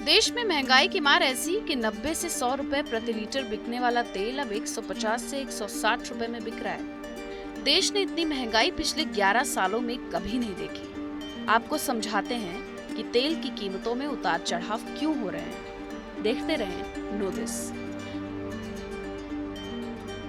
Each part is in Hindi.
देश में महंगाई की मार ऐसी कि 90 से 100 रुपए प्रति लीटर बिकने वाला तेल अब 150 से 160 रुपए में बिक रहा है। देश ने इतनी महंगाई पिछले 11 सालों में कभी नहीं देखी। आपको समझाते हैं कि तेल की कीमतों में उतार चढ़ाव क्यों हो रहे हैं। देखते रहें नो दिस।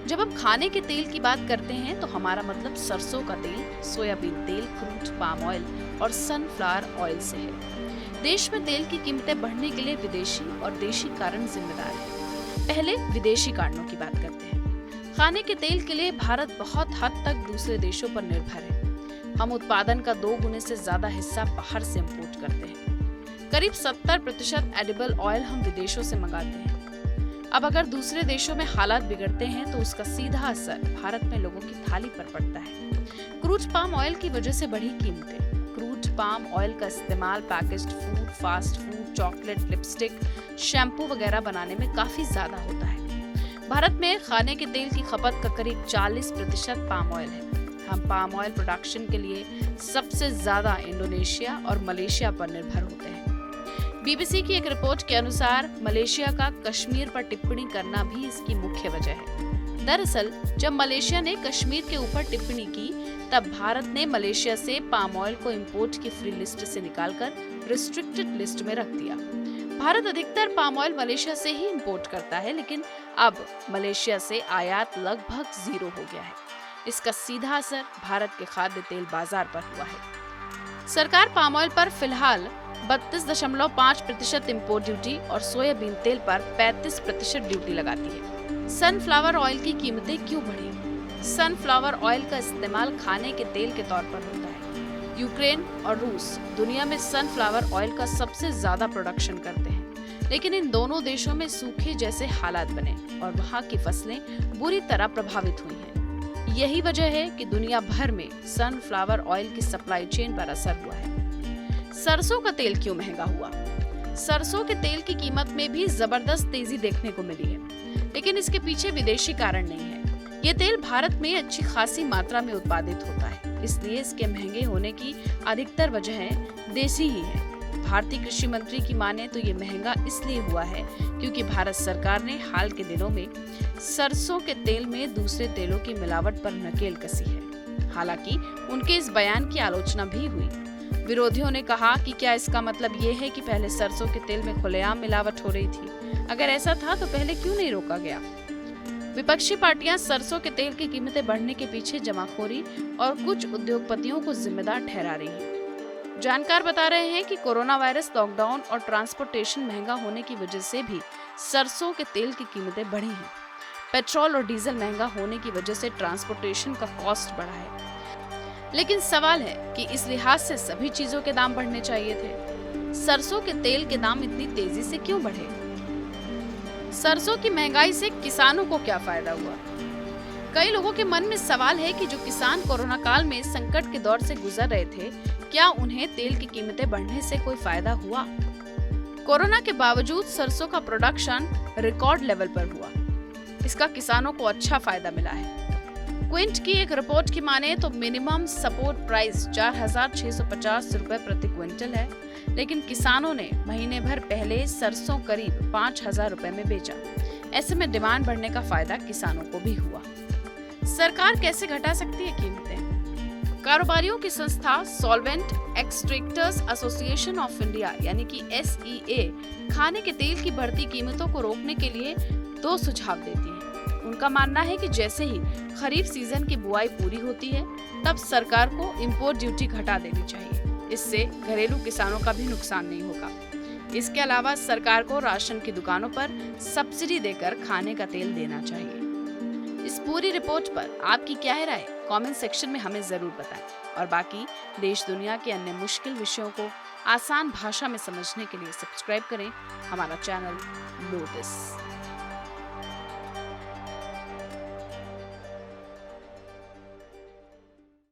जब हम खाने के तेल की बात करते हैं तो हमारा मतलब सरसों का तेल, सोयाबीन तेल, क्रूड पाम ऑयल और सनफ्लावर ऑयल से है। देश में तेल की कीमतें बढ़ने के लिए विदेशी और देशी कारण जिम्मेदार हैं। पहले विदेशी कारणों की बात करते हैं। खाने के तेल के लिए भारत बहुत हद तक दूसरे देशों पर निर्भर है। हम उत्पादन का 2 गुने से ज्यादा हिस्सा बाहर से इंपोर्ट करते हैं। करीब 70% एडिबल ऑयल हम विदेशों से मंगाते हैं। अब अगर दूसरे देशों में हालात बिगड़ते हैं तो उसका सीधा असर भारत में लोगों की थाली पर पड़ता है। क्रूड पाम ऑयल की वजह से बढ़ी कीमतें। क्रूड पाम ऑयल का इस्तेमाल packaged food, fast food, chocolate, lipstick, shampoo वगैरह बनाने में काफी ज्यादा होता है। भारत में खाने के तेल की खपत का करीब 40% पाम ऑयल है। हम पाम ऑयल प्रोडक्शन के लिए सबसे ज्यादा इंडोनेशिया और मलेशिया पर निर्भर होते हैं। बीबीसी की एक रिपोर्ट के अनुसार मलेशिया का कश्मीर पर टिप्पणी करना भी इसकी मुख्य वजह है। दरअसल जब मलेशिया ने कश्मीर के ऊपर टिप्पणी की तब भारत ने मलेशिया से पाम ऑयल को इंपोर्ट की फ्री लिस्ट से निकालकर रिस्ट्रिक्टेड लिस्ट में रख दिया। भारत अधिकतर पाम ऑयल मलेशिया से ही इंपोर्ट करता है, लेकिन अब मलेशिया से आयात लगभग 0 हो गया है। इसका सीधा असर भारत के खाद्य तेल बाजार पर हुआ है। सरकार पाम ऑयल पर फिलहाल 32.5% इंपोर्ट ड्यूटी और सोयाबीन तेल पर 35% ड्यूटी लगाती है। सनफ्लावर ऑयल की कीमतें क्यों बढ़ी? सनफ्लावर ऑयल का इस्तेमाल खाने के तेल के तौर पर होता है। यूक्रेन और रूस दुनिया में सनफ्लावर ऑयल का सबसे ज्यादा प्रोडक्शन करते हैं, लेकिन इन दोनों देशों में सूखे जैसे हालात बने और वहां की फसलें बुरी तरह प्रभावित हुई हैं। यही वजह है कि दुनिया भर में सनफ्लावर ऑयल की सप्लाई चेन पर असर हुआ है। सरसों का तेल क्यों महंगा हुआ? सरसों के तेल की कीमत में भी जबरदस्त तेजी देखने को मिली है, लेकिन इसके पीछे विदेशी कारण नहीं है। ये तेल भारत में अच्छी खासी मात्रा में उत्पादित होता है, इसलिए इसके महंगे होने की अधिकतर वजह देसी ही है। भारतीय कृषि मंत्री की माने तो ये महंगा इसलिए हुआ है क्योंकि भारत सरकार ने हाल के दिनों में सरसों के तेल में दूसरे तेलों की मिलावट पर नकेल कसी है। हालांकि उनके इस बयान की आलोचना भी हुई। विरोधियों ने कहा कि क्या इसका मतलब ये है कि पहले सरसों के तेल में खुलेआम मिलावट हो रही थी? अगर ऐसा था तो पहले क्यों नहीं रोका गया? विपक्षी पार्टियां सरसों के तेल की कीमतें बढ़ने के पीछे जमाखोरी और कुछ उद्योगपतियों को जिम्मेदार ठहरा रही हैं। जानकार बता रहे हैं कि कोरोना वायरस, लॉकडाउन और ट्रांसपोर्टेशन महंगा होने की वजह से भी सरसों के तेल की कीमतें बढ़ी हैं। पेट्रोल और डीजल महंगा होने की वजह से ट्रांसपोर्टेशन का कॉस्ट बढ़ा है। लेकिन सवाल है कि इस लिहाज से सभी चीजों के दाम बढ़ने चाहिए थे। सरसों के तेल के दाम इतनी तेजी से क्यों बढ़े? सरसों की महंगाई से किसानों को क्या फायदा हुआ? कई लोगों के मन में सवाल है कि जो किसान कोरोना काल में संकट के दौर से गुजर रहे थे, क्या उन्हें तेल की कीमतें बढ़ने से कोई फायदा हुआ? कोरोना के बावजूद सरसों का प्रोडक्शन रिकॉर्ड लेवल पर हुआ। इसका किसानों को अच्छा फायदा मिला है। क्विंट की एक रिपोर्ट की माने तो मिनिमम सपोर्ट प्राइस 4,650 रुपए प्रति क्विंटल है, लेकिन किसानों ने महीने भर पहले सरसों करीब 5,000 रुपए में बेचा। ऐसे में डिमांड बढ़ने का फायदा किसानों को भी हुआ। सरकार कैसे घटा सकती है कीमतें? कारोबारियों की संस्था solvent extractors association of India यानी कि SEA खाने के तेल की बढ़ती कीमतों को रोकने के लिए 2 सुझाव देती है। उनका मानना है कि जैसे ही खरीफ सीजन की बुआई पूरी होती है तब सरकार को इंपोर्ट ड्यूटी घटा देनी चाहिए। इससे घरेलू किसानों का भी नुकसान नहीं होगा। इसके अलावा सरकार को राशन की दुकानों पर सब्सिडी देकर खाने का तेल देना चाहिए। इस पूरी रिपोर्ट पर आपकी क्या है राय? कमेंट सेक्शन में हमें जरूर बताएं और बाकी देश दुनिया के अन्य मुश्किल विषयों को आसान भाषा में समझने के लिए सब्सक्राइब करें हमारा चैनल नो दिस।